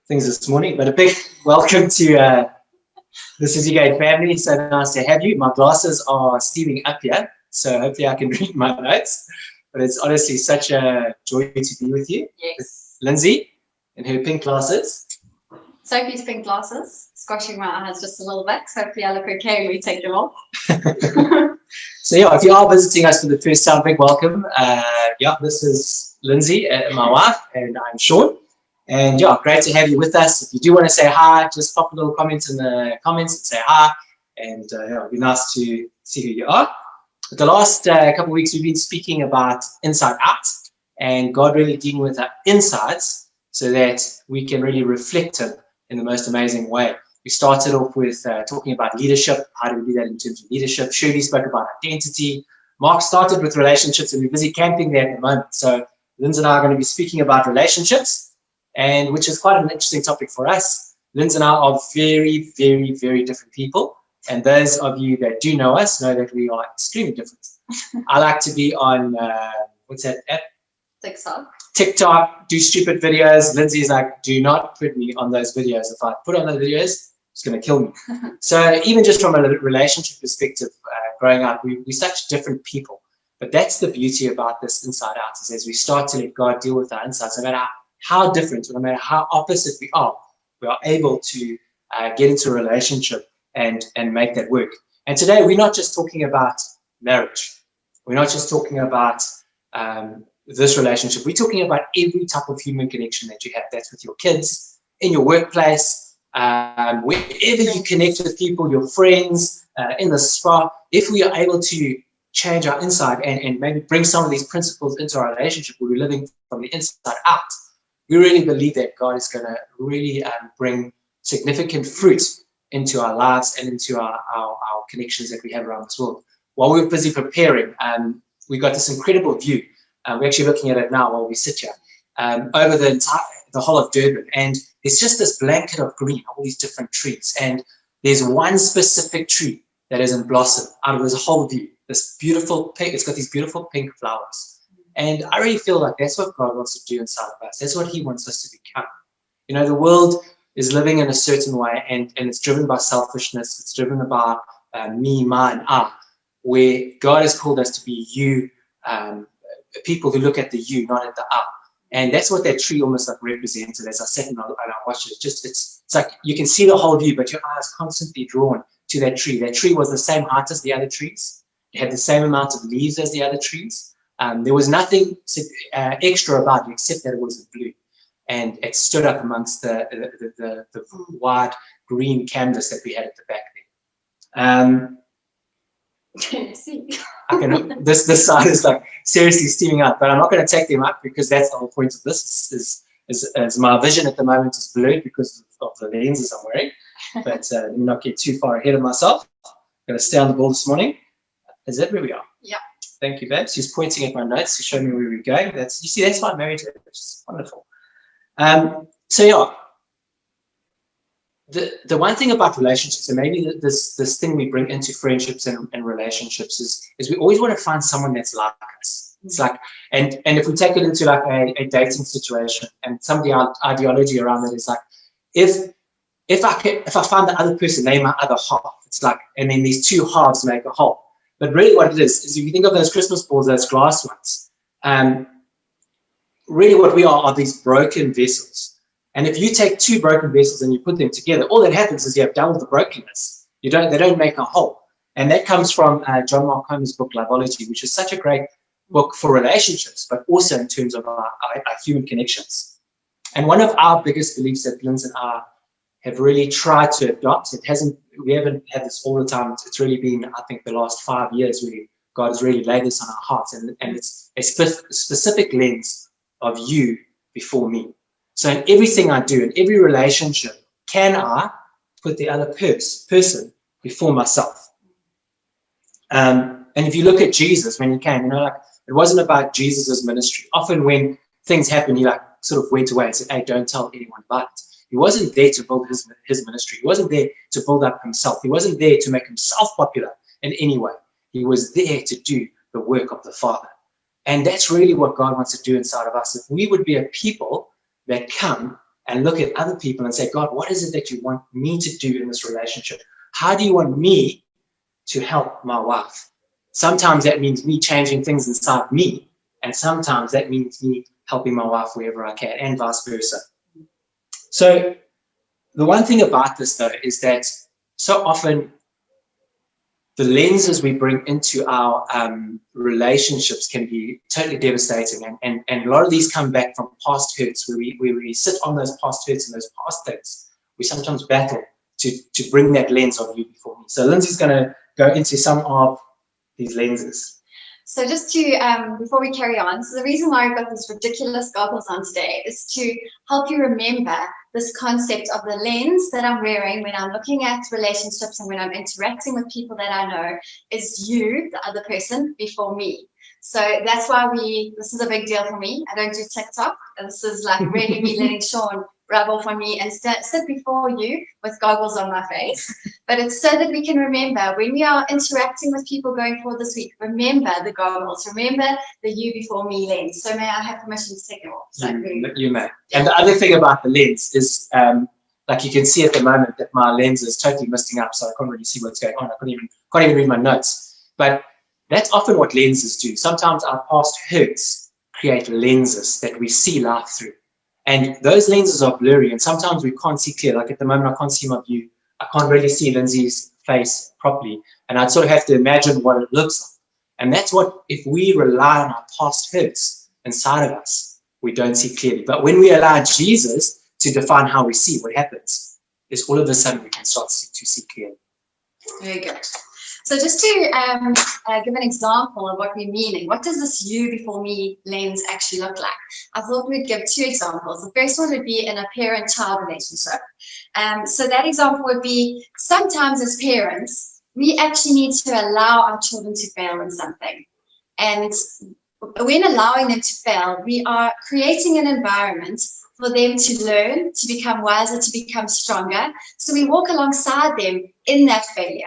things this morning, but a big welcome to this is your family. So nice to have you. My glasses are steaming up here, so hopefully I can read my notes. But it's honestly such a joy to be with you. Yes. Lindsay in her pink glasses. Sophie's pink glasses, squashing my eyes just a little bit. So hopefully I look okay when we take them off. So yeah, if you are visiting us for the first time, big welcome. Yeah, this is Lindsay, my wife, and I'm Sean. And yeah, great to have you with us. If you do want to say hi, just pop a little comment in the comments and say hi. And yeah, it'll be nice to see who you are. The last couple of weeks, we've been speaking about inside out and God really dealing with our insides so that we can really reflect Him in the most amazing way. We started off with talking about leadership. How do we do that in terms of leadership? Shirley spoke about identity. Mark started with relationships, and we're busy camping there at the moment. So Lindsay and I are going to be speaking about relationships, and which is quite an interesting topic for us. Lindsay and I are very, very, very different people. And those of you that do know us know that we are extremely different. I like to be on, what's that app? TikTok, do stupid videos. Lindsay's like, do not put me on those videos. If I put on those videos, it's going to kill me. So even just from a relationship perspective, growing up, we're such different people. But that's the beauty about this inside out, is as we start to let God deal with our insides, no matter how different, no matter how opposite we are able to get into a relationship and make that work. And today, we're not just talking about marriage. We're not just talking about this relationship. We're talking about every type of human connection that you have. That's with your kids, in your workplace, wherever you connect with people, your friends, in the spa. If we are able to change our inside and maybe bring some of these principles into our relationship where we're living from the inside out, we really believe that God is going to really bring significant fruit into our lives and into our connections that we have around this world. While we're busy preparing, we got this incredible view. We're actually looking at it now while we sit here, over the whole of Durban. And there's just this blanket of green, all these different trees. And there's one specific tree that is in blossom out of this whole view. This beautiful pink, it's got these beautiful pink flowers. And I really feel like that's what God wants to do inside of us. That's what He wants us to become. You know, the world is living in a certain way, and it's driven by selfishness. It's driven by me, mine, I, where God has called us to be you, people who look at the you, not at the I. And that's what that tree almost like represented as I sat and I watched it. It's like you can see the whole view, but your eyes constantly drawn to that tree. That tree was the same height as the other trees. It had the same amount of leaves as the other trees. There was nothing extra about it except that it was blue. And it stood up amongst the wide green canvas that we had at the back there. This side is like seriously steaming up, but I'm not going to take them up because that's the whole point of this. Is my vision at the moment is blurred because of the lenses I'm wearing. But let me not get too far ahead of myself. I'm going to stay on the ball this morning. Is that where we are? Yeah. Thank you, Babs. She's pointing at my notes to show me where we're going. You see, that's my marriage. It's wonderful. So yeah, the one thing about relationships, and maybe this thing we bring into friendships and relationships is we always want to find someone that's like us. It's like, and if we take it into like a dating situation, and some of the ideology around it is like, if I find the other person, they're my other half. It's like, and then these two halves make a whole. But really what it is if you think of those Christmas balls, those glass ones, really what we are these broken vessels. And if you take two broken vessels and you put them together, all that happens is you have double the brokenness. They don't make a whole. And that comes from John Mark Comer's book, Loveology, which is such a great book for relationships, but also in terms of our human connections. And one of our biggest beliefs that Lindsay and I have really tried to adopt, we haven't had this all the time. It's really been, I think, the last 5 years where God has really laid this on our hearts. And it's a specific lens of you before me. So in everything I do, in every relationship, can I put the other person before myself? And if you look at Jesus, when He came, like it wasn't about Jesus's ministry. Often when things happen, He like sort of went away and said, hey, don't tell anyone about it. He wasn't there to build his ministry. He wasn't there to build up Himself. He wasn't there to make Himself popular in any way. He was there to do the work of the Father. And that's really what God wants to do inside of us. If we would be a people that come and look at other people and say, God, what is it that you want me to do in this relationship? How do you want me to help my wife? Sometimes that means me changing things inside me, and sometimes that means me helping my wife wherever I can, and vice versa. So the one thing about this, though, is that so often the lenses we bring into our relationships can be totally devastating. And a lot of these come back from past hurts, where we sit on those past hurts and those past things. We sometimes battle to bring that lens of you before me. So Lindsay's going to go into some of these lenses. So just to, before we carry on, so the reason why I've got these ridiculous goggles on today is to help you remember this concept of the lens that I'm wearing when I'm looking at relationships and when I'm interacting with people that I know is you, the other person, before me. So that's why this is a big deal for me. I don't do TikTok. This is like really me letting Sean rub off on me and sit before you with goggles on my face. But it's so that we can remember when we are interacting with people going forward this week, remember the goggles, remember the you before me lens. So may I have permission to take it off? So you may. And the other thing about the lens is, like you can see at the moment that my lens is totally misting up, so I can't really see what's going on. I can't even read my notes. But that's often what lenses do. Sometimes our past hurts create lenses that we see life through. And those lenses are blurry, and sometimes we can't see clear. Like at the moment, I can't see my view. I can't really see Lindsay's face properly. And I'd sort of have to imagine what it looks like. And that's what, if we rely on our past hurts inside of us, we don't see clearly. But when we allow Jesus to define how we see, what happens is all of a sudden we can start to see clearly. Very good. So just to give an example of what we're meaning, what does this you before me lens actually look like? I thought we'd give two examples. The first one would be in a parent-child relationship. So that example would be sometimes as parents, we actually need to allow our children to fail in something. And when allowing them to fail, we are creating an environment for them to learn, to become wiser, to become stronger. So we walk alongside them in that failure.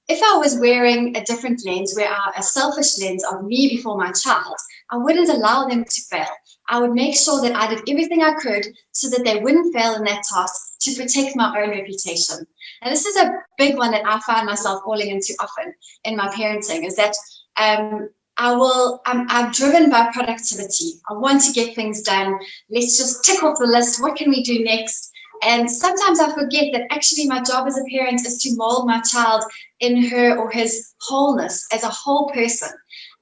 If I was wearing a different lens, a selfish lens of me before my child, I wouldn't allow them to fail. I would make sure that I did everything I could so that they wouldn't fail in that task to protect my own reputation. And this is a big one that I find myself falling into often in my parenting, is that I'm driven by productivity. I want to get things done. Let's just tick off the list. What can we do next? And sometimes I forget that actually my job as a parent is to mold my child in her or his wholeness as a whole person.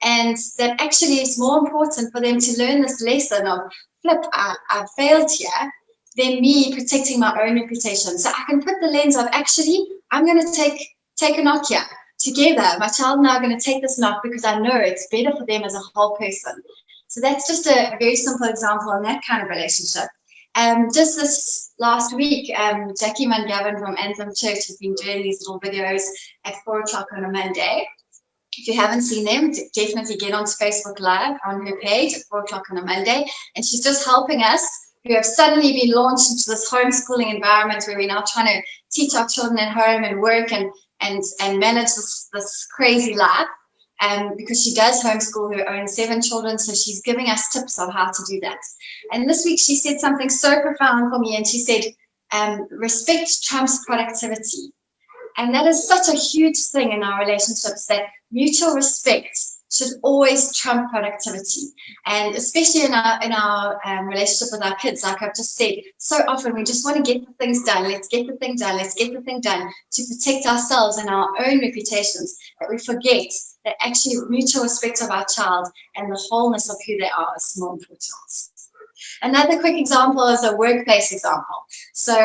And that actually it's more important for them to learn this lesson of, flip, I failed here, than me protecting my own reputation. So I can put the lens of, actually, I'm going to take a knock here. Together, my child and I are going to take this knock because I know it's better for them as a whole person. So that's just a very simple example in that kind of relationship. Just this last week, Jackie Mungavin from Anthem Church has been doing these little videos at 4 o'clock on a Monday. If you haven't seen them, definitely get onto Facebook Live on her page at 4 o'clock on a Monday. And she's just helping us who have suddenly been launched into this homeschooling environment where we're now trying to teach our children at home and work and manage this crazy life. Because she does homeschool her own 7 children, so she's giving us tips on how to do that. And this week she said something so profound for me, and she said, respect trumps productivity. And that is such a huge thing in our relationships, that mutual respect should always trump productivity. And especially in our relationship with our kids, like I've just said, so often we just want to get the things done. Let's get the thing done. Let's get the thing done to protect ourselves and our own reputations, that we forget that actually mutual respect of our child and the wholeness of who they are is more important. Another quick example is a workplace example. So,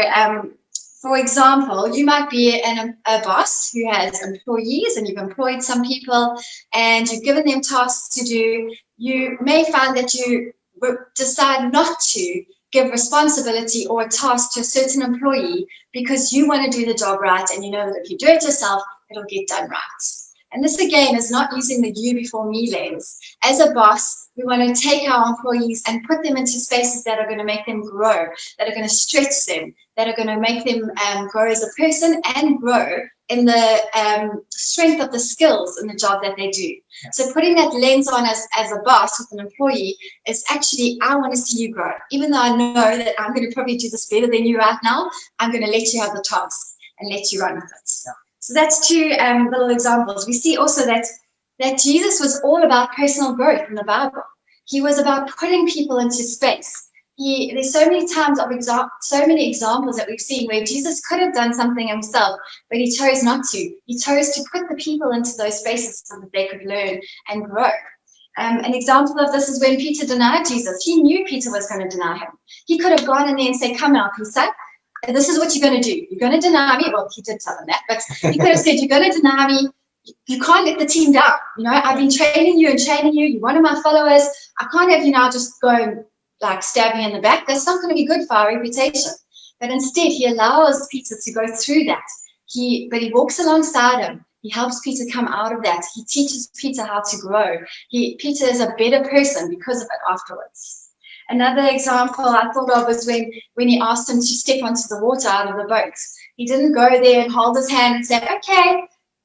for example, you might be a boss who has employees, and you've employed some people and you've given them tasks to do. You may find that you decide not to give responsibility or a task to a certain employee because you want to do the job right, and you know that if you do it yourself, it'll get done right. And this again is not using the you before me lens. As a boss, we want to take our employees and put them into spaces that are going to make them grow, that are going to stretch them, that are going to make them grow as a person and grow in the strength of the skills in the job that they do. So putting that lens on as a boss with an employee is actually, I want to see you grow. Even though I know that I'm going to probably do this better than you right now, I'm going to let you have the task and let you run with it. Yeah. So that's two little examples. We see also that Jesus was all about personal growth in the Bible. He was about putting people into space. There's so many times of so many examples that we've seen where Jesus could have done something himself, but he chose not to. He chose to put the people into those spaces so that they could learn and grow. An example of this is when Peter denied Jesus. He knew Peter was going to deny him. He could have gone in there and said, come now, Peter, this is what you're going to do. You're going to deny me. Well, he did tell him that, but he could have said, you're going to deny me. You can't let the team down. You know, I've been training you and training you. You're one of my followers. I can't have you now just go and like stab me in the back. That's not going to be good for our reputation. But instead, he allows Peter to go through that. But he walks alongside him. He helps Peter come out of that. He teaches Peter how to grow. Peter is a better person because of it afterwards. Another example I thought of was when he asked him to step onto the water out of the boat. He didn't go there and hold his hand and say, okay,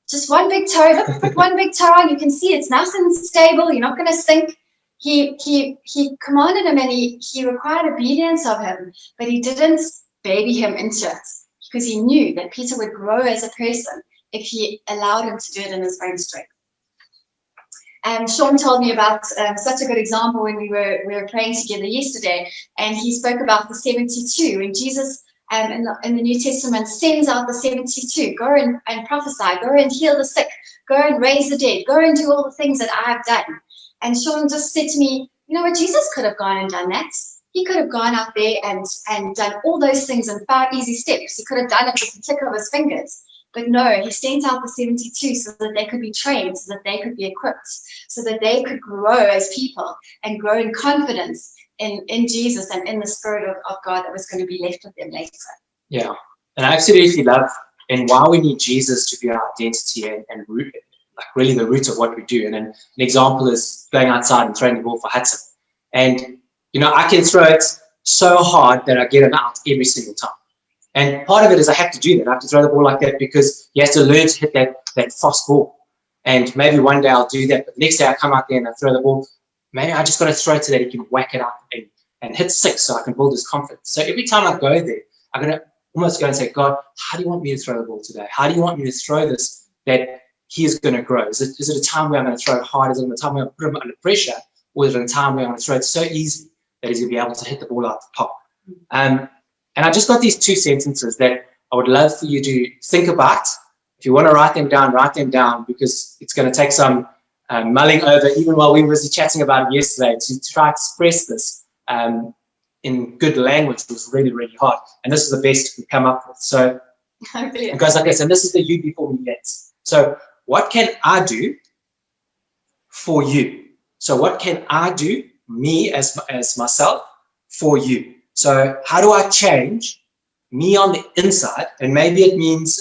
just one big toe, put one big toe on. You can see it's nice and stable. You're not going to sink. He commanded him and he required obedience of him, but he didn't baby him into it because he knew that Peter would grow as a person if he allowed him to do it in his own strength. Sean told me about such a good example when we were praying together yesterday, and he spoke about the 72. When Jesus in the New Testament sends out the 72, go and prophesy, go and heal the sick, go and raise the dead, go and do all the things that I have done. And Sean just said to me, you know what, Jesus could have gone and done that. He could have gone out there and done all those things in 5 easy steps. He could have done it with the click of his fingers. But no, he sent out the 72 so that they could be trained, so that they could be equipped, so that they could grow as people and grow in confidence in Jesus and in the Spirit of God that was going to be left with them later. Yeah, and I absolutely love, and why we need Jesus to be our identity and root, like really the root of what we do. And an example is going outside and throwing the ball for Hudson. And, you know, I can throw it so hard that I get him out every single time. And part of it is I have to do that. I have to throw the ball like that because he has to learn to hit that fast ball. And maybe one day I'll do that, but the next day I come out there and I throw the ball. Maybe I just got to throw it so that he can whack it up and hit 6 so I can build his confidence. So every time I go there, I'm going to almost go and say, God, how do you want me to throw the ball today? How do you want me to throw this that he is going to grow? Is it a time where I'm going to throw it hard? Is it a time where I'm going to put him under pressure? Or is it a time where I'm going to throw it so easy that he's going to be able to hit the ball out the park? And I just got these 2 sentences that I would love for you to think about. If you want to write them down, because it's going to take some mulling over, even while we were busy chatting about it yesterday, to try to express this in good language was really, really hard. And this is the best we come up with. So it goes like this, and this is the you before me lens. So what can I do for you? So what can I do, me as myself, for you? So how do I change me on the inside? And maybe it means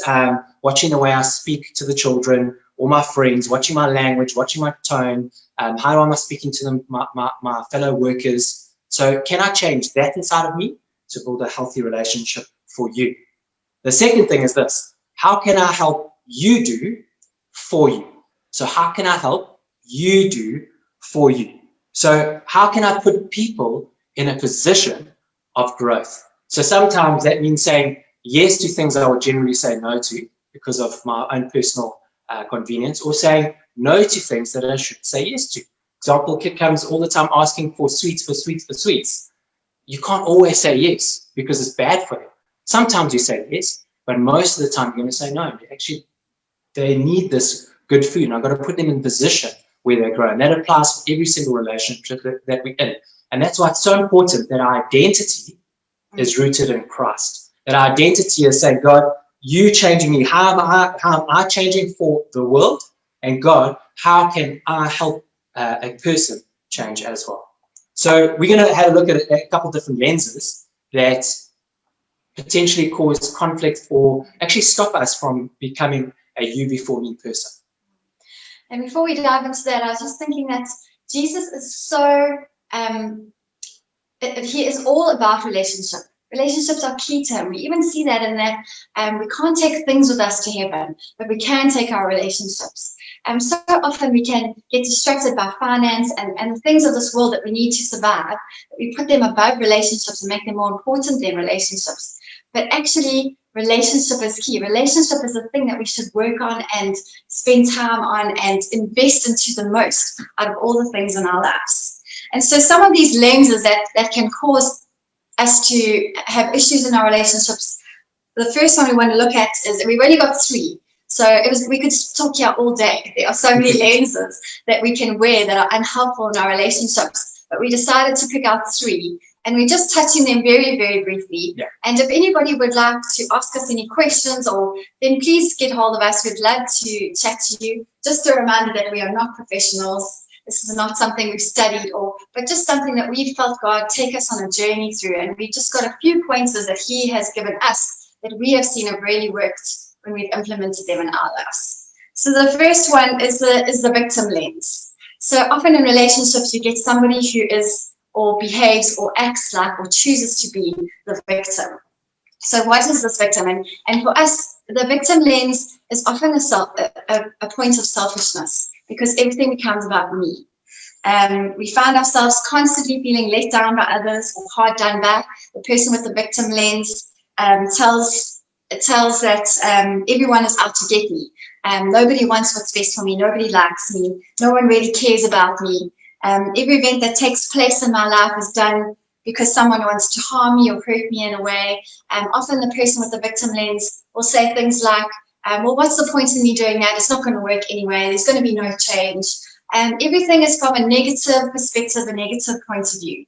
watching the way I speak to the children or my friends, watching my language, watching my tone. How am I speaking to them, my fellow workers? So can I change that inside of me to build a healthy relationship for you? The second thing is this: how can I help you do for you? So how can I help you do for you? So how can I put people in a position of growth? So sometimes that means saying yes to things I would generally say no to because of my own personal convenience, or saying no to things that I should say yes to. Example, kid comes all the time asking for sweets. You can't always say yes because it's bad for them. Sometimes you say yes, but most of the time you're going to say no. Actually, they need this good food, and I've got to put them in a position where they grow. And that applies for every single relationship that we're in. And that's why it's so important that our identity is rooted in Christ. That our identity is saying, God, you changing me. How am I changing for the world? And God, how can I help a person change as well? So we're going to have a look at a couple different lenses that potentially cause conflict or actually stop us from becoming a you before me person. And before we dive into that, I was just thinking that Jesus is so, he is all about relationship. Relationships are key to him. We even see that in that we can't take things with us to heaven, but we can take our relationships. So often we can get distracted by finance and the things of this world that we need to survive. We put them above relationships and make them more important than relationships. But actually, relationship is key. Relationship is the thing that we should work on and spend time on and invest into the most out of all the things in our lives. And so some of these lenses that can cause us to have issues in our relationships, the first one we want to look at is, we've only got 3. So we could talk here all day. There are so many lenses that we can wear that are unhelpful in our relationships, but we decided to pick out 3. And we're just touching them very, very briefly. Yeah. And if anybody would like to ask us any questions, then please get hold of us. We'd love to chat to you. Just a reminder that we are not professionals. This is not something we've studied, but just something that we felt God take us on a journey through. And we just got a few pointers that he has given us that we have seen have really worked when we've implemented them in our lives. So the first one is the victim lens. So often in relationships, you get somebody who is or behaves or acts like or chooses to be the victim. So what is this victim? And for us, the victim lens is often a point of selfishness, because everything becomes about me. We find ourselves constantly feeling let down by others or hard done by. The person with the victim lens tells that everyone is out to get me. Nobody wants what's best for me. Nobody likes me. No one really cares about me. Every event that takes place in my life is done because someone wants to harm me or hurt me in a way. Often the person with the victim lens will say things like, well, what's the point in me doing that? It's not going to work anyway. There's going to be no change. Everything is from a negative perspective, a negative point of view.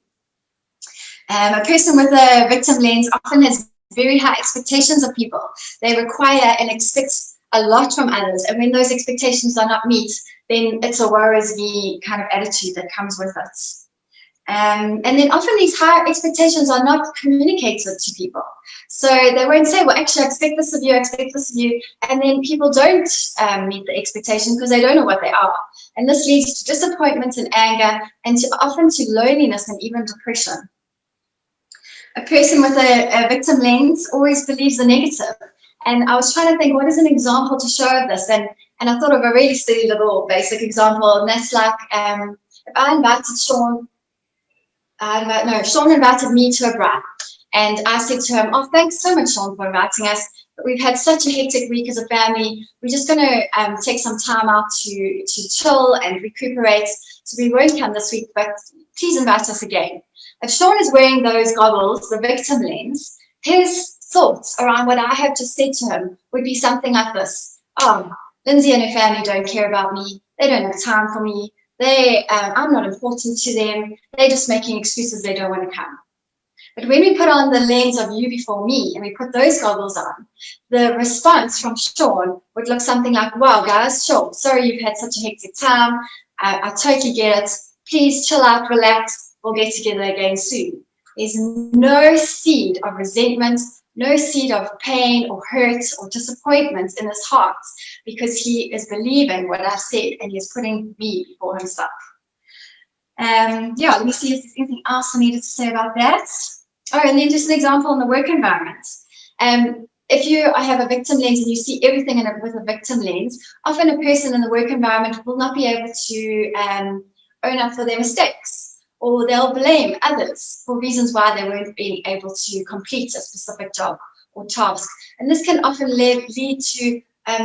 A person with a victim lens often has very high expectations of people. They require and expect a lot from others. And when those expectations are not met, then it's a woe is me kind of attitude that comes with it. And then often these high expectations are not communicated to people. So they won't say, well, actually, I expect this of you, I expect this of you. And then people don't meet the expectation because they don't know what they are. And this leads to disappointment and anger, and often to loneliness and even depression. A person with a victim lens always believes the negative. And I was trying to think, what is an example to show of this? And I thought of a really silly little basic example, and that's like if I invited Sean, Sean invited me to a brunch, and I said to him, oh, thanks so much, Sean, for inviting us. But we've had such a hectic week as a family. We're just going to take some time out to chill and recuperate. So we won't come this week, but please invite us again. If Sean is wearing those goggles, the victim lens, his thoughts around what I have just said to him would be something like this. Oh, Lindsay and her family don't care about me. They don't have time for me. I'm not important to them. They're just making excuses. They don't want to come. But when we put on the lens of you before me and we put those goggles on, the response from Sean would look something like, wow, guys, sure, sorry you've had such a hectic time. I totally get it. Please chill out, relax. We'll get together again soon. There's no seed of resentment, no seed of pain or hurt or disappointment in his heart, because he is believing what I've said and he's putting me before himself. Let me see if there's anything else I needed to say about that. Oh, and then just an example in the work environment. If I have a victim lens and you see everything in it with a victim lens, often a person in the work environment will not be able to own up for their mistakes, or they'll blame others for reasons why they weren't being able to complete a specific job or task. And this can often lead to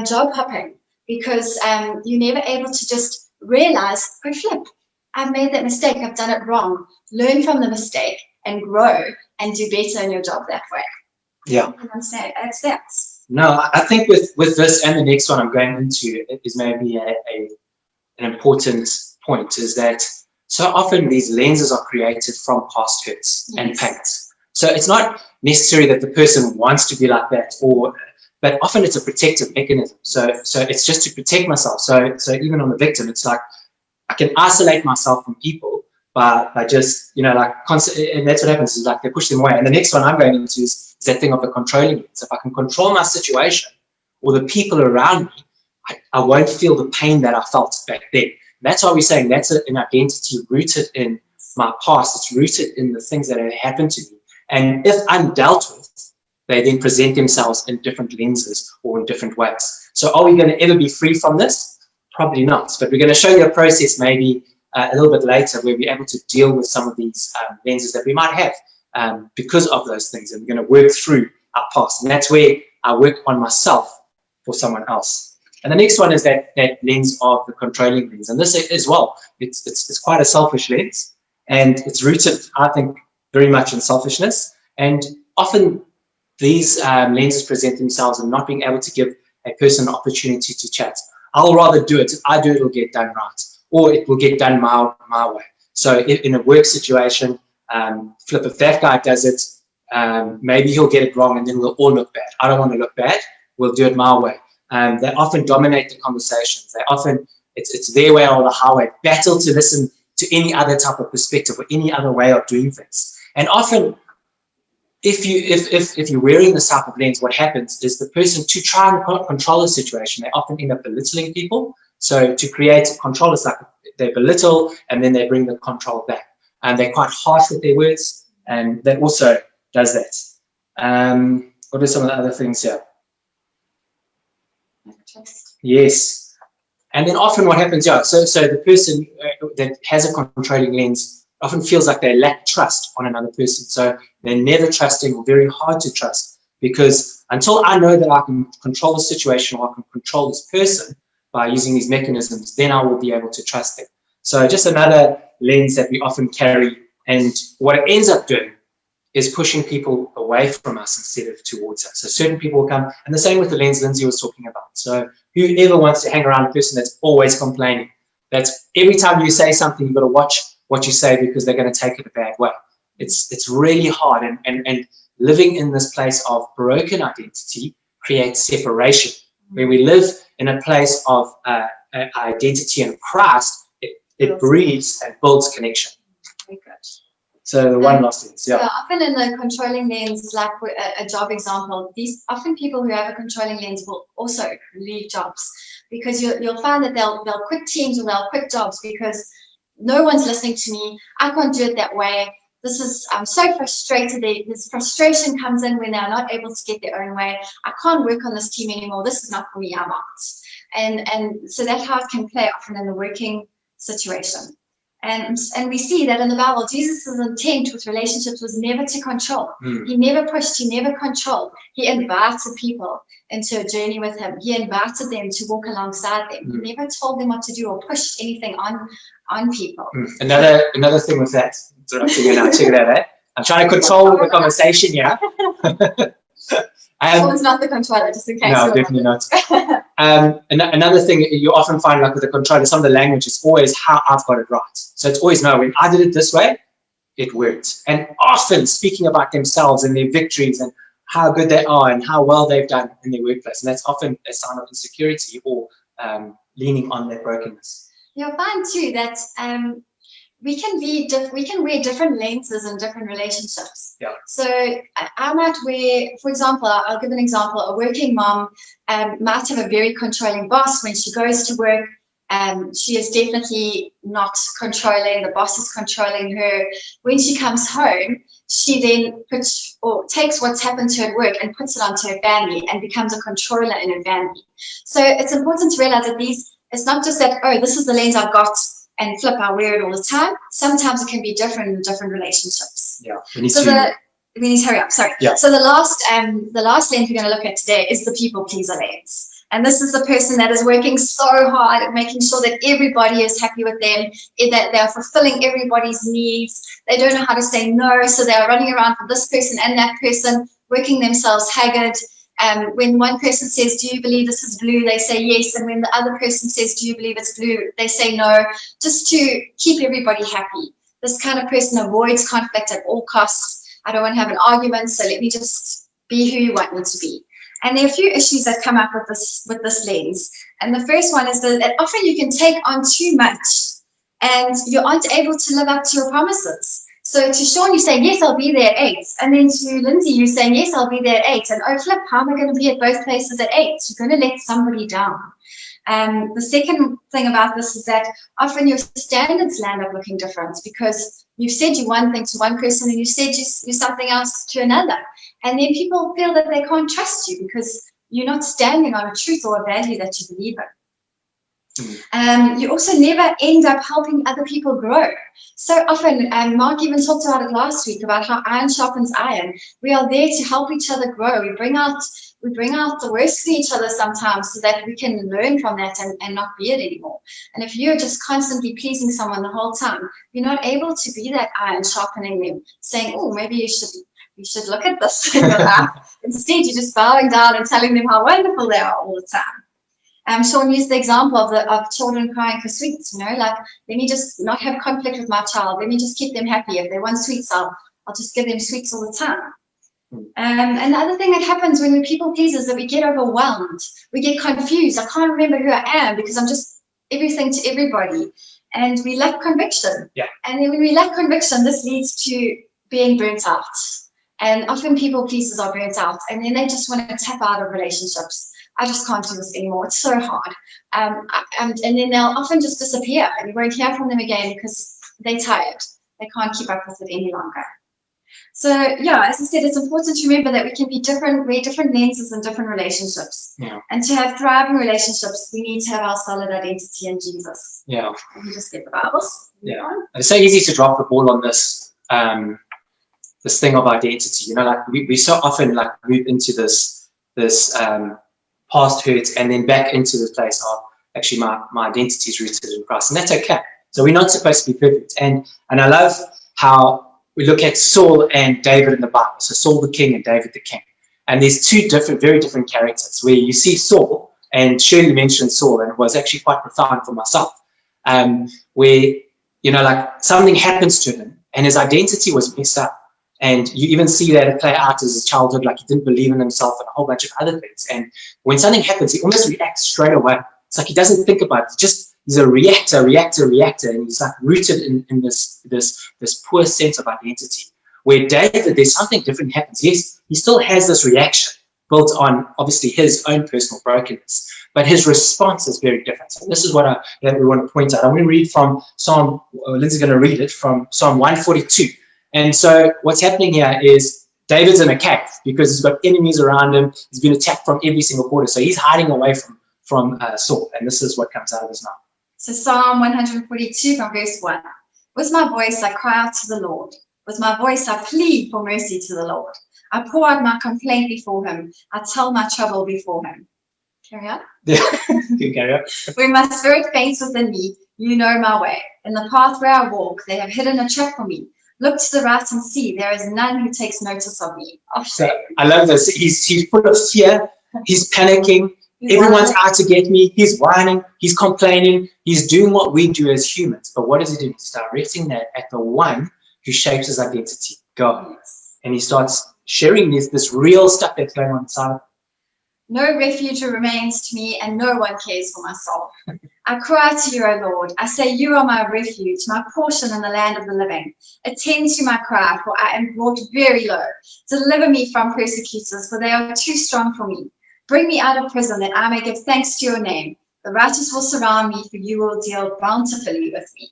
job hopping, because you're never able to just realize, oh flip, I've made that mistake, I've done it wrong. Learn from the mistake and grow and do better in your job that way. Yeah. That's that. No, I think with this and the next one I'm going into is maybe an important point, is that so often these lenses are created from past hurts and pains. So it's not necessary that the person wants to be like that, but often it's a protective mechanism. So it's just to protect myself. So even on the victim, it's like I can isolate myself from people by just, constant, and that's what happens, is like they push them away. And the next one I'm going into is that thing of the controlling it. So if I can control my situation or the people around me, I won't feel the pain that I felt back then. That's why we're saying that's an identity rooted in my past. It's rooted in the things that have happened to me. And if undealt with, they then present themselves in different lenses or in different ways. So are we going to ever be free from this? Probably not. But we're going to show you a process maybe a little bit later where we're able to deal with some of these lenses that we might have because of those things. And we're going to work through our past. And that's where I work on myself for someone else. And the next one is that lens of the controlling lens. And this as well, it's quite a selfish lens. And it's rooted, I think, very much in selfishness. And often these lenses present themselves in not being able to give a person an opportunity to chat. I'll rather do it. If I do it, it'll get done right. Or it will get done my way. So in a work situation, Flip, if that guy does it, maybe he'll get it wrong and then we'll all look bad. I don't want to look bad. We'll do it my way. They often dominate the conversations. They often, it's their way or the highway. Battle to listen to any other type of perspective or any other way of doing things. And often, if you're wearing this type of lens, what happens is the person, to try and control a situation, they often end up belittling people. So to create control, it's like they belittle and then they bring the control back. And they're quite harsh with their words, and that also does that. What are some of the other things here? Yes. And then often what happens, so the person that has a controlling lens often feels like they lack trust on another person. So they're never trusting or very hard to trust, because until I know that I can control the situation or I can control this person by using these mechanisms, then I will be able to trust them. So just another lens that we often carry, and what it ends up doing is pushing people away from us instead of towards us. So certain people will come, and the same with the lens Lindsay was talking about. So whoever wants to hang around a person that's always complaining, that's every time you say something, you've got to watch what you say because they're going to take it a bad way. It's really hard, and living in this place of broken identity creates separation. When we live in a place of identity in Christ, it breeds and builds connection. Very good. So the one last lens, yeah. So often in the controlling lens, like a job example, these often people who have a controlling lens will also leave jobs, because you'll find that they'll quit teams or they'll quit jobs because no one's listening to me. I can't do it that way. I'm so frustrated. This frustration comes in when they're not able to get their own way. I can't work on this team anymore. This is not for me. I'm out. And so that's how it can play often in the working situation. And we see that in the Bible, Jesus' intent with relationships was never to control. He never pushed, he never controlled. He invited people into a journey with him. He invited them to walk alongside them. He never told them what to do or pushed anything on people. Another thing with that, check it out, I'm trying to control the conversation here. It's not the controller, just in case. No, definitely not. Another thing you often find, like with the controller, some of the language is always how I've got it right. So it's always, no, when I did it this way, it worked. And often speaking about themselves and their victories and how good they are and how well they've done in their workplace. And that's often a sign of insecurity or leaning on their brokenness. You'll find too that we can wear different lenses in different relationships. Yeah. So I might wear, for example, I'll give an example. A working mom might have a very controlling boss when she goes to work. She is definitely not controlling. The boss is controlling her. When she comes home, she then takes what's happened to her at work and puts it onto her family and becomes a controller in her family. So it's important to realize that it's not just that, oh, this is the lens I've got and Flip, I wear it all the time. Sometimes it can be different in different relationships. Yeah. We need to hurry up. Sorry. Yeah. So the last lens we're going to look at today is the people pleaser lens. And this is the person that is working so hard at making sure that everybody is happy with them, that they're fulfilling everybody's needs. They don't know how to say no, so they're running around for this person and that person, working themselves haggard. When one person says, do you believe this is blue? They say yes. And when the other person says, do you believe it's blue? They say no, just to keep everybody happy. This kind of person avoids conflict at all costs. I don't want to have an argument, so let me just be who you want me to be. And there are a few issues that come up with this lens. And the first one is that often you can take on too much and you aren't able to live up to your promises. So to Sean, you say, yes, I'll be there at 8. And then to Lindsay, you're saying, yes, I'll be there at 8. And oh, Flip, how am I going to be at both places at 8? You're going to let somebody down. The second thing about this is that often your standards land up looking different because you've said you one thing to one person and you said you something else to another. And then people feel that they can't trust you because you're not standing on a truth or a value that you believe in. You also never end up helping other people grow. So often, Mark even talked about it last week, about how iron sharpens iron. We are there to help each other grow. We bring out the worst in each other sometimes so that we can learn from that and not be it anymore. And if you're just constantly pleasing someone the whole time, you're not able to be that iron sharpening them, saying, oh, maybe you should look at this in your life. Instead, you're just bowing down and telling them how wonderful they are all the time. Sean used the example of children crying for sweets, like, let me just not have conflict with my child. Let me just keep them happy. If they want sweets, I'll just give them sweets all the time. And the other thing that happens when we're people pleasers is that we get overwhelmed. We get confused. I can't remember who I am because I'm just everything to everybody. And we lack conviction. Yeah. And then when we lack conviction, this leads to being burnt out. And often people pleasers are burnt out. And then they just want to tap out of relationships. I just can't do this anymore. It's so hard. And then they'll often just disappear and you won't hear from them again because they're tired. They can't keep up with it any longer. So yeah, as I said, it's important to remember that we can be different, wear different lenses in different relationships. Yeah. And to have thriving relationships, we need to have our solid identity in Jesus. Yeah. And we just get the Bibles. Yeah. It's so easy to drop the ball on this this thing of identity. Like we so often like move into this past hurt and then back into the place of actually my identity is rooted in Christ, and that's okay. So we're not supposed to be perfect. And I love how we look at Saul and David in the Bible. So Saul the king and David the king. And there's two very different characters where you see Saul, and Shirley mentioned Saul, and it was actually quite profound for myself, where, like something happens to him and his identity was messed up. And you even see that play out as his childhood, like he didn't believe in himself and a whole bunch of other things. And when something happens, he almost reacts straight away. It's like he doesn't think about it. He's a reactor, and he's like rooted in this poor sense of identity. Where David, there's something different happens. Yes, he still has this reaction built on obviously his own personal brokenness, but his response is very different. So this is what we want to point out. I'm going to read from Lindsay's going to read it from Psalm 142. And so what's happening here is David's in a cave because he's got enemies around him. He's been attacked from every single quarter. So he's hiding away from Saul. And this is what comes out of his mouth. So Psalm 142 from verse 1. With my voice I cry out to the Lord. With my voice I plead for mercy to the Lord. I pour out my complaint before him. I tell my trouble before him. Carry on. You carry on. When my spirit faints within me, you know my way. In the path where I walk, they have hidden a trap for me. Look to the right and see, there is none who takes notice of me. So, I love this. He's full of fear. He's panicking. Everyone's out to get me. He's whining. He's complaining. He's doing what we do as humans. But what does he do? He's directing that at the one who shapes his identity, God. Yes. And he starts sharing this real stuff that's going on inside of him. No refuge remains to me, and no one cares for my soul. I cry to you, O Lord. I say, you are my refuge, my portion in the land of the living. Attend to my cry, for I am brought very low. Deliver me from persecutors, for they are too strong for me. Bring me out of prison, that I may give thanks to your name. The righteous will surround me, for you will deal bountifully with me.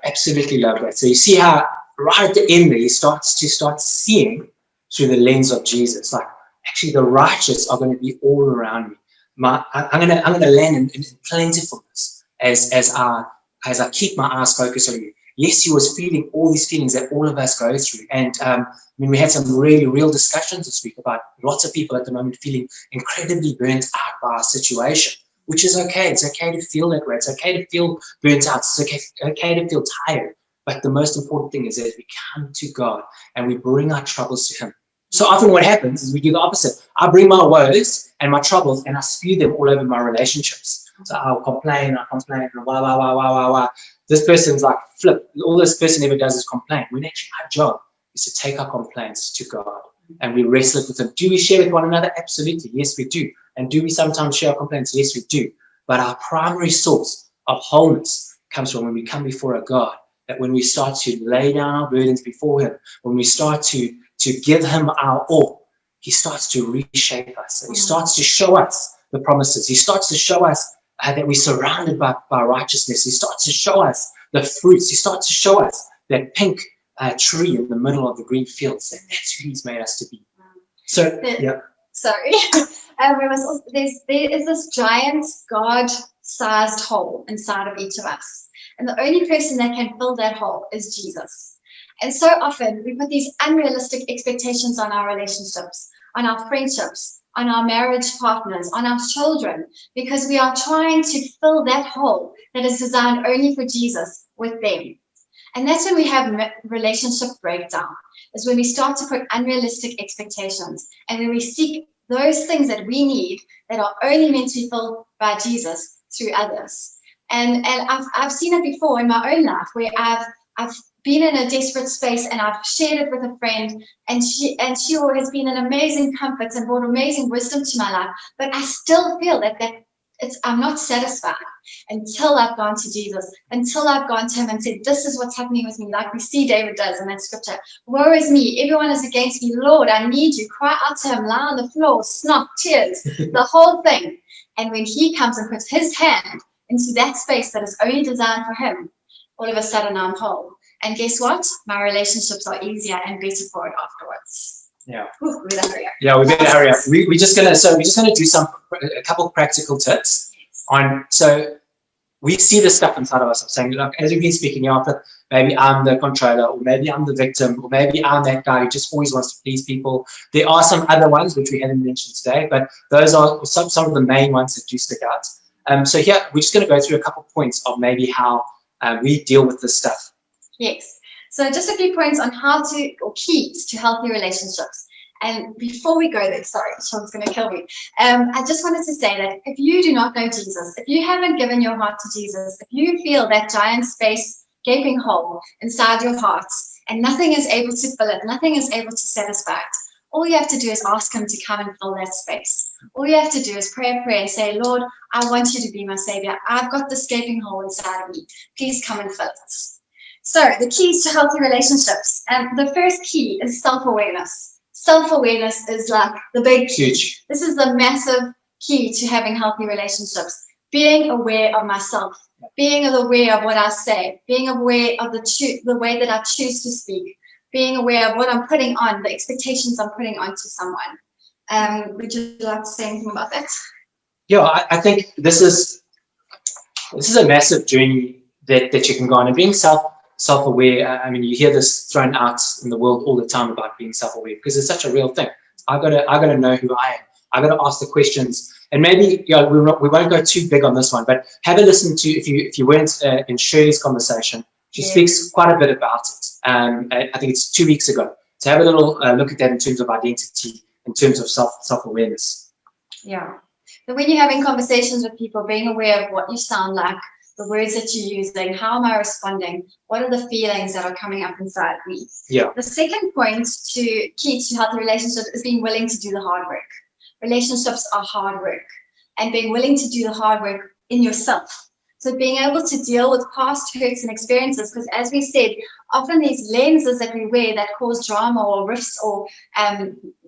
Absolutely love that. So you see how right at the end there, he starts seeing through the lens of Jesus. Like, actually, the righteous are going to be all around me. I'm going to land in plentifulness as I keep my eyes focused on you. Yes, he was feeling all these feelings that all of us go through. And we had some really real discussions this week about lots of people at the moment feeling incredibly burnt out by our situation, which is okay. It's okay to feel that way. It's okay to feel burnt out. It's okay to feel tired. But the most important thing is that we come to God and we bring our troubles to him. So often what happens is we do the opposite. I bring my woes and my troubles and I spew them all over my relationships. So I'll complain, and wah. This person's like, flip. All this person ever does is complain. When actually our job is to take our complaints to God and we wrestle it with him. Do we share with one another? Absolutely. Yes, we do. And do we sometimes share our complaints? Yes, we do. But our primary source of wholeness comes from when we come before a God, that when we start to lay down our burdens before him, when we start to give him our all, he starts to reshape us. And he starts to show us the promises. He starts to show us that we're surrounded by righteousness. He starts to show us the fruits. He starts to show us that pink tree in the middle of the green fields. And that's who he's made us to be. So, yeah. Sorry. There is this giant God-sized hole inside of each of us. And the only person that can fill that hole is Jesus. And so often we put these unrealistic expectations on our relationships, on our friendships, on our marriage partners, on our children, because we are trying to fill that hole that is designed only for Jesus with them. And that's when we have relationship breakdown, is when we start to put unrealistic expectations and when we seek those things that we need that are only meant to be filled by Jesus through others. And I've seen it before in my own life where I've been in a desperate space and I've shared it with a friend, and she has been an amazing comfort and brought amazing wisdom to my life, but I still feel that I'm not satisfied until I've gone to Jesus, until I've gone to him and said, this is what's happening with me, like we see David does in that scripture. Woe is me, everyone is against me, Lord, I need you. Cry out to him, lie on the floor, snot, tears, the whole thing. And when he comes and puts his hand into that space that is only designed for him, all of a sudden I'm whole. And guess what? My relationships are easier and better for it afterwards. Yeah. Ooh, we better hurry up. Yeah, we better hurry up. We're just gonna do a couple practical tips on. So we see this stuff inside of us. I'm saying, look, as we've been speaking, maybe I'm the controller, or maybe I'm the victim, or maybe I'm that guy who just always wants to please people. There are some other ones which we haven't mentioned today, but those are some of the main ones that do stick out. So here we're just going to go through a couple points of maybe how we deal with this stuff. Yes. So just a few points on or keys to healthy relationships. And before we go there, sorry, Sean's going to kill me. I just wanted to say that if you do not know Jesus, if you haven't given your heart to Jesus, if you feel that giant space, gaping hole inside your heart, and nothing is able to fill it, nothing is able to satisfy it, all you have to do is ask him to come and fill that space. All you have to do is pray a prayer and say, Lord, I want you to be my savior. I've got this gaping hole inside of me. Please come and fill it. So the keys to healthy relationships. The first key is self-awareness. Self-awareness is like the big key. Huge. This is the massive key to having healthy relationships. Being aware of myself, being aware of what I say, being aware of the way that I choose to speak, being aware of what I'm putting on, the expectations I'm putting onto someone. Would you like to say anything about that? Yeah, I think this is a massive journey that you can go on, and being self-aware. I mean, you hear this thrown out in the world all the time about being self-aware because it's such a real thing. I gotta know who I am. I gotta ask the questions, and maybe we won't go too big on this one, but have a listen to if you weren't in Shirley's conversation. She speaks quite a bit about it. I think it's 2 weeks ago. So have a little look at that in terms of identity, in terms of self-awareness. Yeah. So when you're having conversations with people, being aware of what you sound like, the words that you're using, how am I responding? What are the feelings that are coming up inside me? Yeah. The second point to key to healthy relationships is being willing to do the hard work. Relationships are hard work, and being willing to do the hard work in yourself. So being able to deal with past hurts and experiences, because as we said, often these lenses that we wear that cause drama or rifts or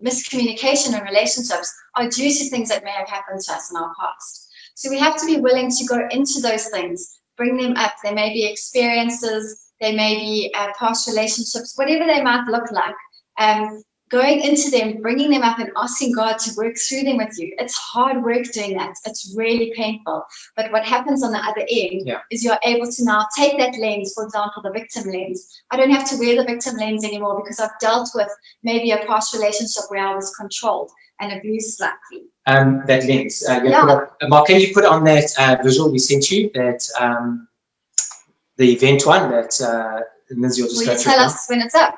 miscommunication in relationships are due to things that may have happened to us in our past. So we have to be willing to go into those things, bring them up. They may be experiences, they may be past relationships, whatever they might look like. Going into them, bringing them up and asking God to work through them with you. It's hard work doing that. It's really painful. But what happens on the other end is you're able to now take that lens, for example, the victim lens. I don't have to wear the victim lens anymore because I've dealt with maybe a past relationship where I was controlled and abused slightly. That lens. Mark, can you put on that visual we sent you, that the event one that Lindsay will just Will you tell us when it's up?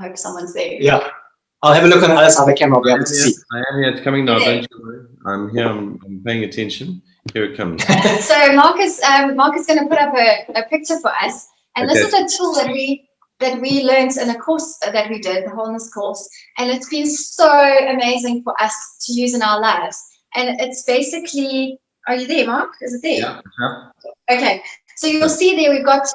I hope someone's there. Yeah. I'll have a look on the other side of the camera. I'll be able to see. I am here. It's coming now. Don't you worry. I'm here. I'm paying attention. Here it comes. So Mark is going to put up a picture for us. And this is a tool that we learned in a course that we did, the Wholeness course. And it's been so amazing for us to use in our lives. And it's basically, are you there, Mark? Is it there? Yeah. Okay. So you'll see there we've got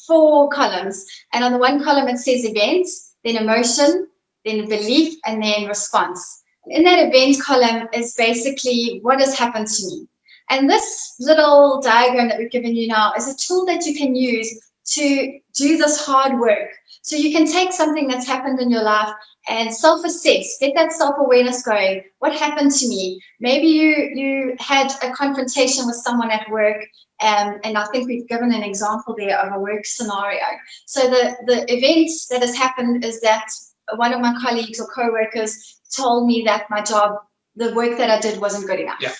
4 columns. And on the one column it says events, then emotion, then belief, and then response. In that event column is basically what has happened to me. And this little diagram that we've given you now is a tool that you can use to do this hard work. So you can take something that's happened in your life and self-assess, get that self-awareness going. What happened to me? Maybe you had a confrontation with someone at work, and I think we've given an example there of a work scenario. So the event that has happened is that one of my colleagues or co-workers told me that my job, the work that I did wasn't good enough. Yeah.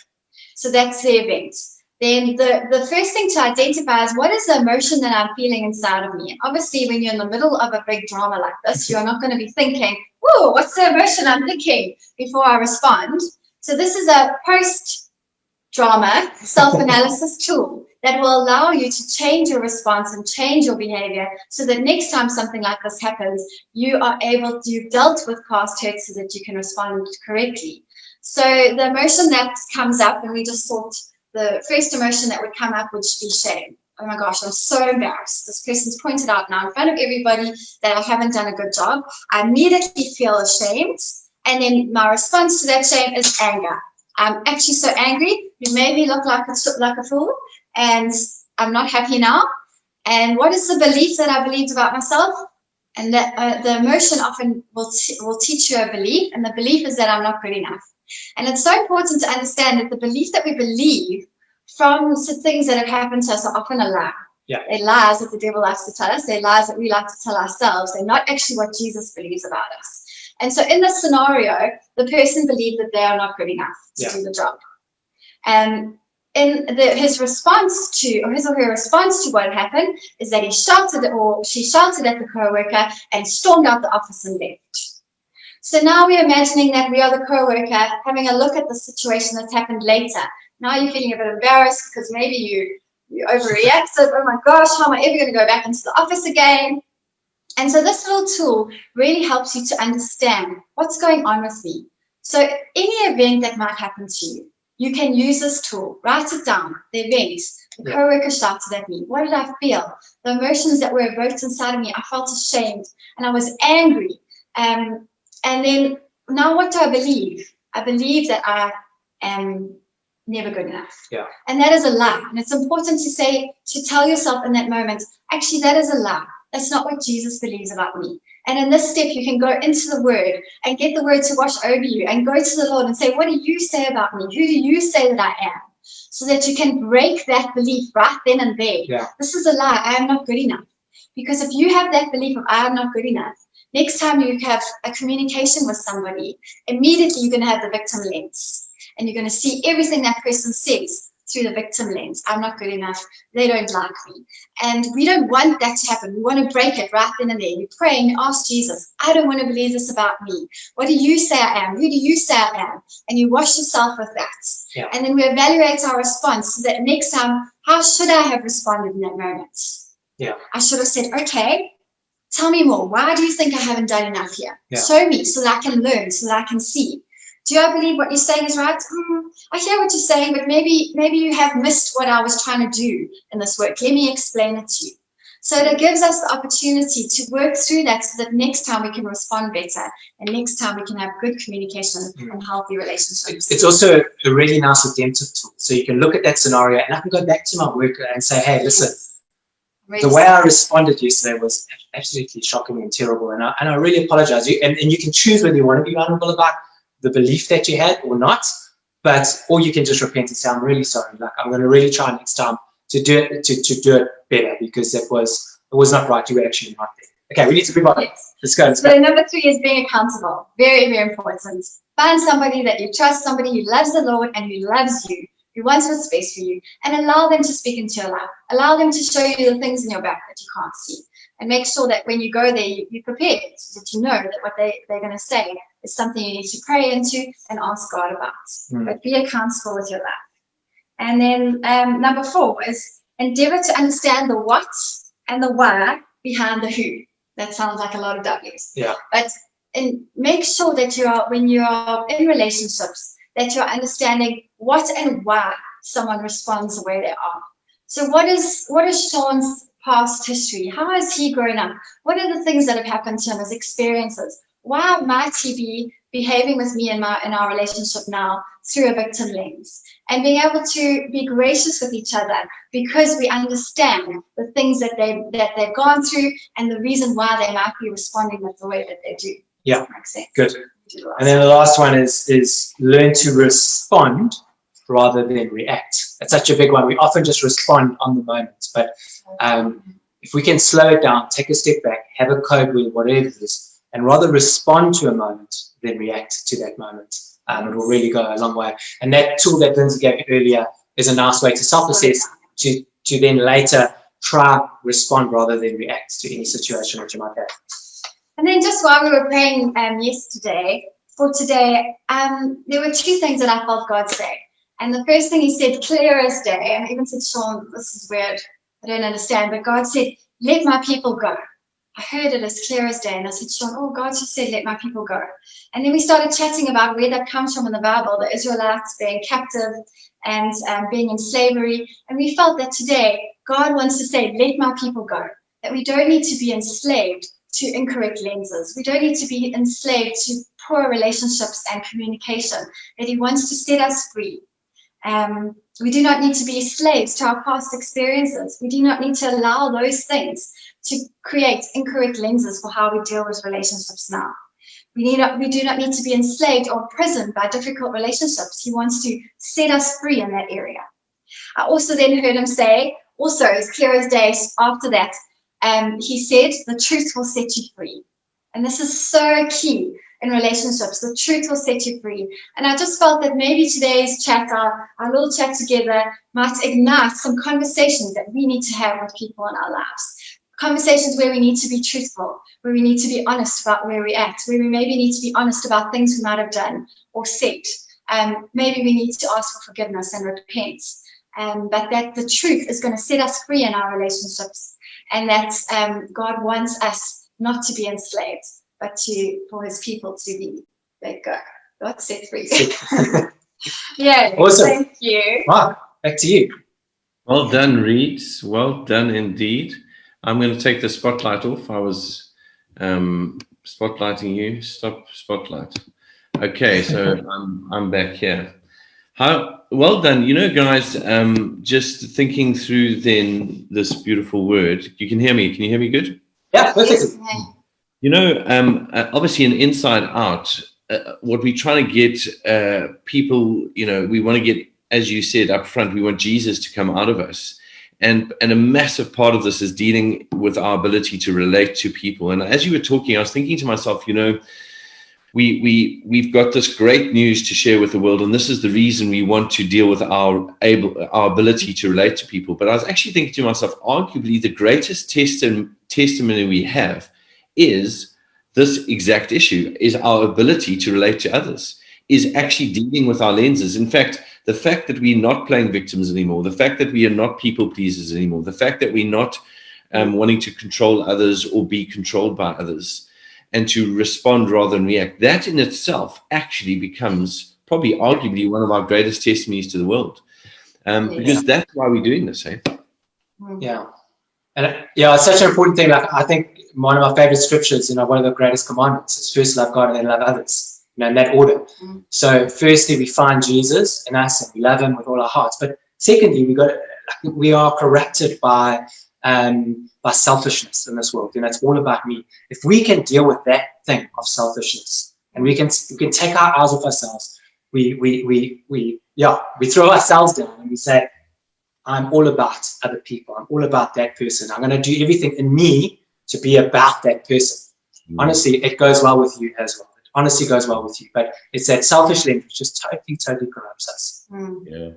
So that's the event. Then the first thing to identify is what is the emotion that I'm feeling inside of me. And obviously, when you're in the middle of a big drama like this, you're not going to be thinking, whoa, what's the emotion I'm thinking before I respond? So this is a post-drama self-analysis tool that will allow you to change your response and change your behavior so that next time something like this happens, you've dealt with past hurt so that you can respond correctly. So the emotion that comes up, and we just thought the first emotion that would come up would be shame. Oh my gosh, I'm so embarrassed. This person's pointed out now in front of everybody that I haven't done a good job. I immediately feel ashamed. And then my response to that shame is anger. I'm actually so angry. You made me look like a fool. And I'm not happy now. And what is the belief that I believed about myself? And that the emotion often will teach you a belief. And the belief is that I'm not good enough. And it's so important to understand that the belief that we believe from things that have happened to us are often a lie. Yeah. They're lies that the devil likes to tell us. They're lies that we like to tell ourselves. They're not actually what Jesus believes about us. And so in this scenario, the person believed that they are not good enough to do the job. And in his response to, or his or her response to what happened is that he shouted or she shouted at the co-worker and stormed out the office and left. So now we're imagining that we are the co-worker having a look at the situation that's happened later. Now you're feeling a bit embarrassed because maybe you overreacted. Oh my gosh, how am I ever going to go back into the office again? And so this little tool really helps you to understand what's going on with me. So any event that might happen to you, you can use this tool. Write it down, the event. The co-worker shouted at me. What did I feel? The emotions that were evoked inside of me. I felt ashamed and I was angry. And then now what do I believe? I believe that I am never good enough. Yeah. And that is a lie. And it's important to tell yourself in that moment, actually, that is a lie. That's not what Jesus believes about me. And in this step, you can go into the word and get the word to wash over you and go to the Lord and say, what do you say about me? Who do you say that I am? So that you can break that belief right then and there. Yeah. This is a lie. I am not good enough. Because if you have that belief of I am not good enough, next time you have a communication with somebody, immediately you're going to have the victim lens. And you're going to see everything that person says through the victim lens. I'm not good enough. They don't like me. And we don't want that to happen. We want to break it right then and there. You pray and you ask Jesus, I don't want to believe this about me. What do you say I am? Who do you say I am? And you wash yourself with that. Yeah. And then we evaluate our response so that next time, how should I have responded in that moment? Yeah. I should have said, okay, tell me more. Why do you think I haven't done enough here? Yeah. Show me so that I can learn, so that I can see. Do I believe what you're saying is right? I hear what you're saying, but maybe you have missed what I was trying to do in this work. Let me explain it to you. So it gives us the opportunity to work through that so that next time we can respond better and next time we can have good communication and healthy relationships. It's also a really nice redemptive tool. So you can look at that scenario and I can go back to my work and say, hey, listen, the way I responded yesterday was absolutely shocking and terrible. And I really apologize. And you can choose whether you want to be vulnerable about the belief that you had or not, or you can just repent and say, I'm really sorry. Like, I'm going to really try next time to do it better because it was not right. You were actually not there. Okay, we need to move on. Yes. Let's go. So number 3 is being accountable. Very, very important. Find somebody that you trust, somebody who loves the Lord and who loves you, who wants what's best for you, and allow them to speak into your life. Allow them to show you the things in your back that you can't see. And make sure that when you go there, you're prepared, so that you know that what they're going to say is something you need to pray into and ask God about. But be accountable with your life. And then number 4 is endeavor to understand the what and the why behind the who. That sounds like a lot of W's. Yeah. But make sure that when you are in relationships, that you're understanding what and why someone responds the way they are. So what is Sean's past history? How has he grown up? What are the things that have happened to him, his experiences? why might he be behaving with me in our relationship now through a victim lens? And being able to be gracious with each other because we understand the things that they've gone through and the reason why they might be responding with the way that they do. Yeah. Does that make sense? Good. And then the last one is learn to respond rather than react. That's such a big one. We often just respond on the moment, but if we can slow it down, take a step back, have a code word, whatever it is, and rather respond to a moment than react to that moment, it will really go a long way. And that tool that Lindsay gave you earlier is a nice way to self-assess, to then later try respond rather than react to any situation that you might have. And then just while we were praying for today, there were two things that I felt God say. And the first thing he said, clear as day, and I even said, Sean, this is weird, I don't understand, but God said, let my people go. I heard it as clear as day, and I said, Sean, oh, God just said, let my people go. And then we started chatting about where that comes from in the Bible, the Israelites being captive and being in slavery. And we felt that today, God wants to say, let my people go, that we don't need to be enslaved to incorrect lenses. We don't need to be enslaved to poor relationships and communication, that he wants to set us free. We do not need to be slaves to our past experiences. We do not need to allow those things to create incorrect lenses for how we deal with relationships now. We do not need to be enslaved or imprisoned by difficult relationships. He wants to set us free in that area. I also then heard him say, also as clear as day after that, he said, the truth will set you free. And this is so key in relationships. The truth will set you free. And I just felt that maybe today's chat, our little chat together, might ignite some conversations that we need to have with people in our lives. Conversations where we need to be truthful, where we need to be honest about where we're at, where we maybe need to be honest about things we might have done or said. Maybe we need to ask for forgiveness and repent. But that the truth is going to set us free in our relationships. And that God wants us not to be enslaved, but for his people to be let go. God set free. Yeah. Awesome. Thank you. Mark, back to you. Well done, Reed. Well done indeed. I'm going to take the spotlight off. I was spotlighting you. Stop spotlight. Okay, so I'm back here. How well done. You know, guys, just thinking through then this beautiful word. You can hear me. Can you hear me good? Yeah, perfect. You know, obviously in Inside Out, what we're trying to get people, you know, we want to get, as you said up front, we want Jesus to come out of us. And a massive part of this is dealing with our ability to relate to people. And as you were talking, I was thinking to myself, you know, we've got this great news to share with the world, and this is the reason we want to deal with our ability to relate to people. But I was actually thinking to myself, arguably the greatest testimony we have is this exact issue, is our ability to relate to others, is actually dealing with our lenses. In fact, the fact that we're not playing victims anymore, the fact that we are not people pleasers anymore, the fact that we're not wanting to control others or be controlled by others, and to respond rather than react, that in itself actually becomes probably arguably one of our greatest testimonies to the world. Because that's why we're doing this, eh? Yeah. And yeah, it's such an important thing. Like, I think one of my favorite scriptures, you know, one of the greatest commandments is first love God and then love others, you know, in that order. So firstly, we find Jesus in us and we love him with all our hearts. But secondly, we are corrupted by selfishness in this world. You know, it's all about me. If we can deal with that thing of selfishness, and we can take our eyes off ourselves, we throw ourselves down and we say, I'm all about other people. I'm all about that person. I'm going to do everything in me to be about that person. Honestly, it goes well with you as well. It honestly goes well with you. But it's that selfish lens which just totally corrupts us. Yeah.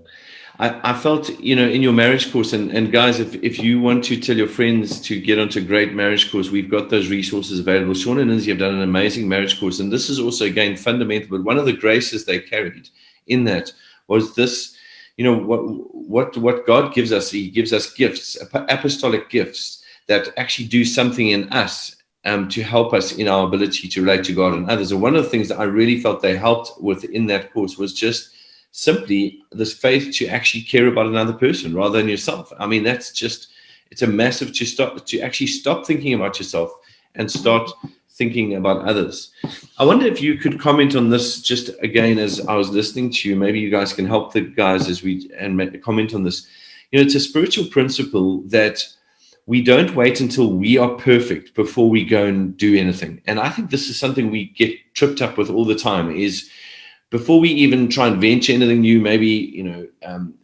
I felt, you know, in your marriage course, and guys, if you want to tell your friends to get onto a great marriage course, we've got those resources available. Sean and Lindsay have done an amazing marriage course, and this is also, again, fundamental. But one of the graces they carried in that was this, you know, what God gives us. He gives us gifts, apostolic gifts that actually do something in us to help us in our ability to relate to God and others. And one of the things that I really felt they helped with in that course was just simply this faith to actually care about another person rather than yourself. I mean, that's just, it's a massive to actually stop thinking about yourself and start thinking about others. I wonder if you could comment on this just again as I was listening to you. Maybe you guys can help the guys as we comment on this. You know, it's a spiritual principle that we don't wait until we are perfect before we go and do anything. And I think this is something we get tripped up with all the time, is before we even try and venture anything new, maybe, and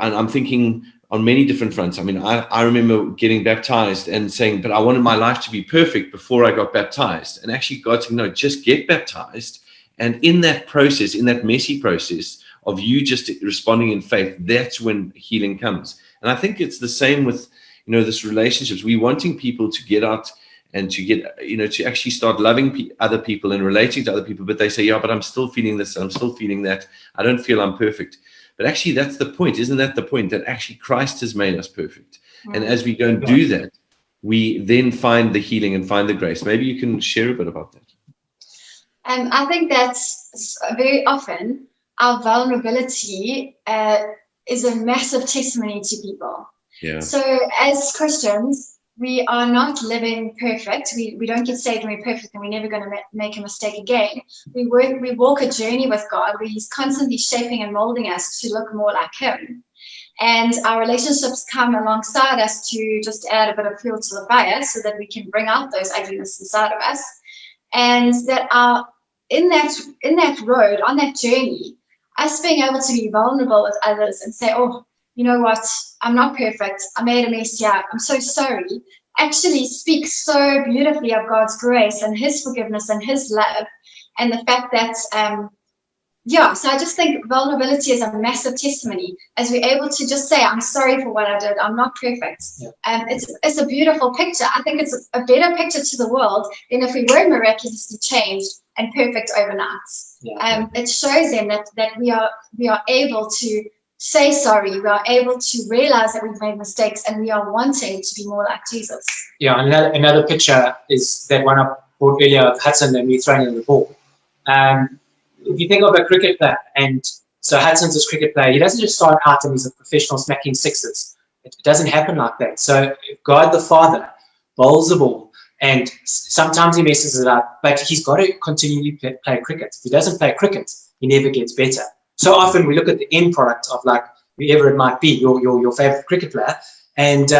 I'm thinking on many different fronts. I mean, I remember getting baptized and saying, but I wanted my life to be perfect before I got baptized. And actually God said, no, just get baptized. And in that process, in that messy process of you just responding in faith, that's when healing comes. And I think it's the same with, this relationships. We're wanting people to get out and to get, to actually start loving other people and relating to other people. But they say, yeah, but I'm still feeling this. I'm still feeling that. I don't feel I'm perfect. But actually, that's the point. Isn't that the point? That actually Christ has made us perfect. Mm. And as we go and do that, we then find the healing and find the grace. Maybe you can share a bit about that. I think that's very often our vulnerability is a massive testimony to people. Yeah. So as Christians, we are not living perfect. We don't get saved and we're perfect and we're never going to make a mistake again. We walk a journey with God where he's constantly shaping and molding us to look more like him. And our relationships come alongside us to just add a bit of fuel to the fire so that we can bring out those ugliness inside of us. And that in that road, on that journey, us being able to be vulnerable with others and say, oh, you know what, I'm not perfect. I made a mess here. I'm so sorry. Actually speaks so beautifully of God's grace and his forgiveness and his love. And the fact that, so I just think vulnerability is a massive testimony as we're able to just say, I'm sorry for what I did. I'm not perfect. Yeah. It's a beautiful picture. I think it's a better picture to the world than if we were miraculously changed and perfect overnight. Yeah. It shows them that we are able to say sorry, we are able to realize that we've made mistakes and we are wanting to be more like Jesus. Yeah, another picture is that one I brought earlier of Hudson and me throwing in the ball. If you think of a cricket player, and so Hudson's a cricket player, he doesn't just start out and he's a professional smacking sixes. It doesn't happen like that. So God the Father bowls the ball and sometimes he messes it up, but he's got to continually play cricket. If he doesn't play cricket, he never gets better. So often we look at the end product of like whoever it might be, your favorite cricket player, and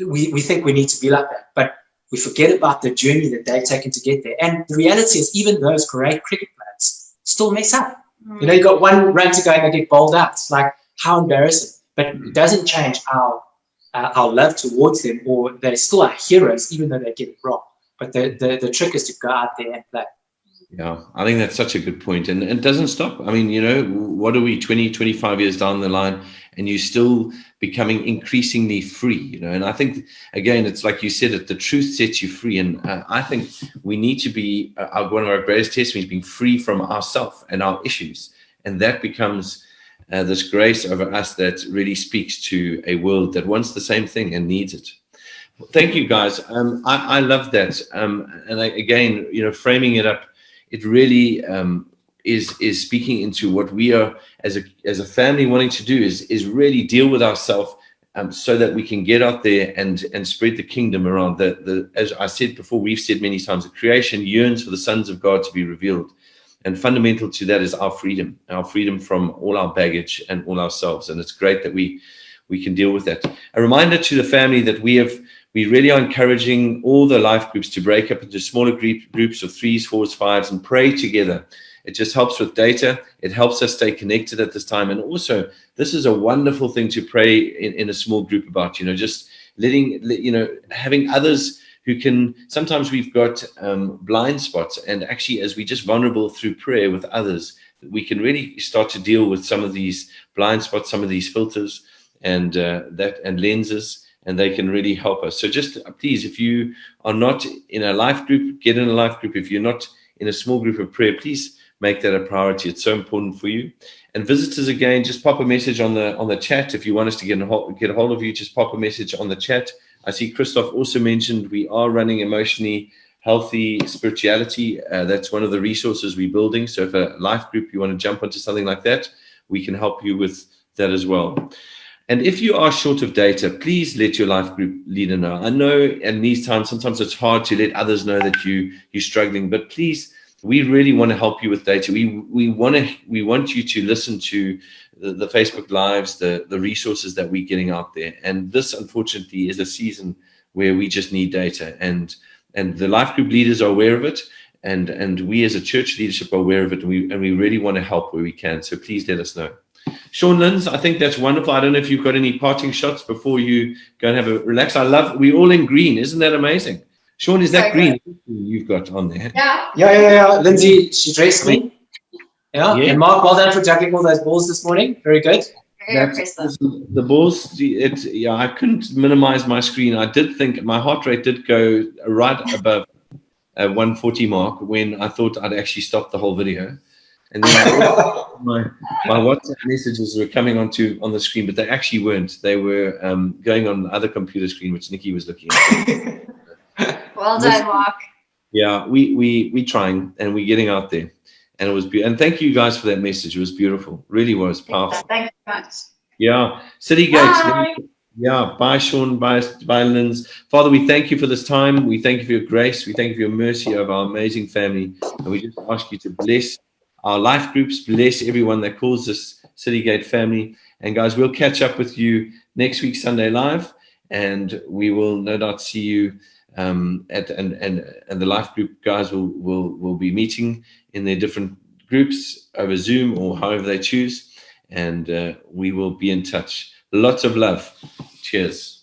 we think we need to be like that. But we forget about the journey that they've taken to get there. And the reality is even those great cricket players still mess up. Mm. You got one run to go and they get bowled out. It's like, how embarrassing. But it doesn't change our love towards them, or they're still our heroes even though they get it wrong. But the trick is to go out there and play. Yeah, I think that's such a good point. And it doesn't stop. I mean, what are we 20, 25 years down the line and you're still becoming increasingly free, and I think, again, it's like you said, the truth sets you free. And I think we need to be, one of our greatest testimonies, being free from ourselves and our issues. And that becomes this grace over us that really speaks to a world that wants the same thing and needs it. Thank you, guys. I love that. And again, framing it up, it really is speaking into what we are as a family wanting to do is really deal with ourselves so that we can get out there and spread the kingdom around. As I said before, we've said many times, the creation yearns for the sons of God to be revealed. And fundamental to that is our freedom from all our baggage and all ourselves. And it's great that we can deal with that. A reminder to the family that we really are encouraging all the life groups to break up into smaller groups of 3s, 4s, 5s and pray together. It just helps with data. It helps us stay connected at this time. And also, this is a wonderful thing to pray in a small group about, just having others who can, sometimes we've got blind spots. And actually, as we just vulnerable through prayer with others, we can really start to deal with some of these blind spots, some of these filters and lenses. And they can really help us. So just please, if you are not in a life group, get in a life group. If you're not in a small group of prayer, please make that a priority. It's so important for you. And visitors, again, just pop a message on the chat. If you want us to get a hold of you, just pop a message on the chat. I see Christoph also mentioned we are running emotionally healthy spirituality. That's one of the resources we're building. So if a life group, you want to jump onto something like that, we can help you with that as well. And if you are short of data, please let your life group leader know. I know in these times, sometimes it's hard to let others know that you're struggling, but please, we really want to help you with data. We want you to listen to the Facebook Lives, the resources that we're getting out there. And this, unfortunately, is a season where we just need data. And the life group leaders are aware of it. And we as a church leadership are aware of it. And we really want to help where we can. So please let us know. Sean Lins, I think that's wonderful. I don't know if you've got any parting shots before you go and have a relax. We're all in green. Isn't that amazing? Sean, is that green you've got on there? Yeah. Lindsay, she dressed me. Yeah. And Mark, well done for juggling all those balls this morning. Very good. Very impressive. The balls, I couldn't minimize my screen. I did think my heart rate did go right above 140 mark when I thought I'd actually stop the whole video. And then my WhatsApp messages were coming on the screen, but they actually weren't. They were going on the other computer screen, which Nikki was looking at. Well done, Mark. Yeah, we trying, and we're getting out there. And it was beautiful. And thank you guys for that message. It was beautiful. Really was powerful. Thank you so much. Yeah. City Gates. Bye. Yeah. Bye, Sean. Bye, Lins. Father, we thank you for this time. We thank you for your grace. We thank you for your mercy over our amazing family. And we just ask you to bless our life groups, bless everyone that calls this City Gate family. And guys, we'll catch up with you next week, Sunday Live. And we will no doubt see you and the life group guys will be meeting in their different groups over Zoom or however they choose, and we will be in touch. Lots of love. Cheers.